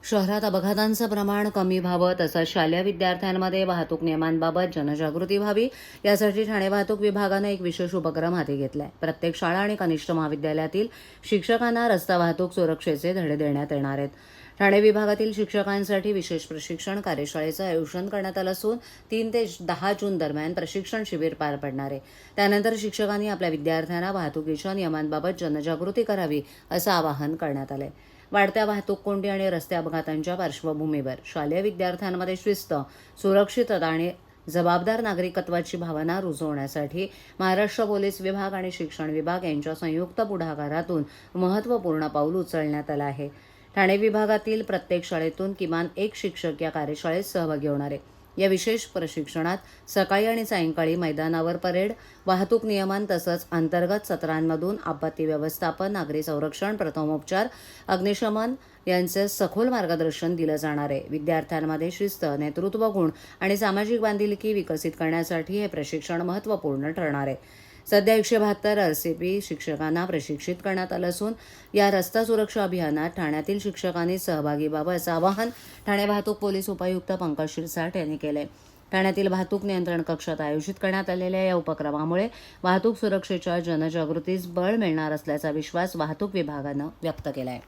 शहरात अपघातांचं प्रमाण कमी व्हावं तसंच शालेय विद्यार्थ्यांमध्ये वाहतूक नियमांबाबत जनजागृती व्हावी यासाठी ठाणे वाहतूक विभागानं एक विशेष उपक्रम हाती घेतलाय। प्रत्येक शाळा आणि कनिष्ठ महाविद्यालयातील शिक्षकांना रस्ता वाहतूक सुरक्षेचे धडे देण्यात येणार आहेत। ठाणे विभागातील शिक्षकांसाठी विशेष प्रशिक्षण कार्यशाळेचं आयोजन करण्यात आलं असून 3 ते 10 जून दरम्यान प्रशिक्षण शिबिर पार पडणार आहे। त्यानंतर शिक्षकांनी आपल्या विद्यार्थ्यांना वाहतुकीच्या नियमांबाबत जनजागृती करावी असं आवाहन करण्यात आलंय। वाढत्या वाहतूक कोंडी आणि रस्ते अपघातांच्या पार्श्वभूमीवर शालेय विद्यार्थ्यांमध्ये शिस्त, सुरक्षितता आणि जबाबदार नागरिकत्वाची भावना रुजवण्यासाठी महाराष्ट्र पोलीस विभाग आणि शिक्षण विभाग यांच्या संयुक्त पुढाकारातून महत्त्वपूर्ण पाऊल उचलण्यात आलं आहे। ठाणे विभागातील प्रत्येक शाळेतून किमान एक शिक्षक या कार्यशाळेत सहभागी होणार आहे। या विशेष प्रशिक्षणात सकाळी आणि सायंकाळी मैदानावर परेड, वाहतूक नियमन तसंच अंतर्गत सत्रांमधून आपत्ती व्यवस्थापन, नागरी संरक्षण, प्रथमोपचार, अग्निशमन यांचे सखोल मार्गदर्शन दिलं जाणार आहे। विद्यार्थ्यांमध्ये शिस्त, नेतृत्व गुण आणि सामाजिक बांधिलकी विकसित करण्यासाठी हे प्रशिक्षण महत्त्वपूर्ण ठरणार आहे। सध्या 172 RCP शिक्षकांना प्रशिक्षित करण्यात आलं असून या रस्ता सुरक्षा अभियानात ठाण्यातील शिक्षकांनी सहभागी व्हावं असं आवाहन ठाणे वाहतूक पोलीस उपायुक्त पंकज शिरसाट यांनी केलंय। ठाण्यातील वाहतूक नियंत्रण कक्षात आयोजित करण्यात आलेल्या या उपक्रमामुळे वाहतूक सुरक्षेच्या जनजागृतीस बळ मिळणार असल्याचा विश्वास वाहतूक विभागानं व्यक्त केलाय।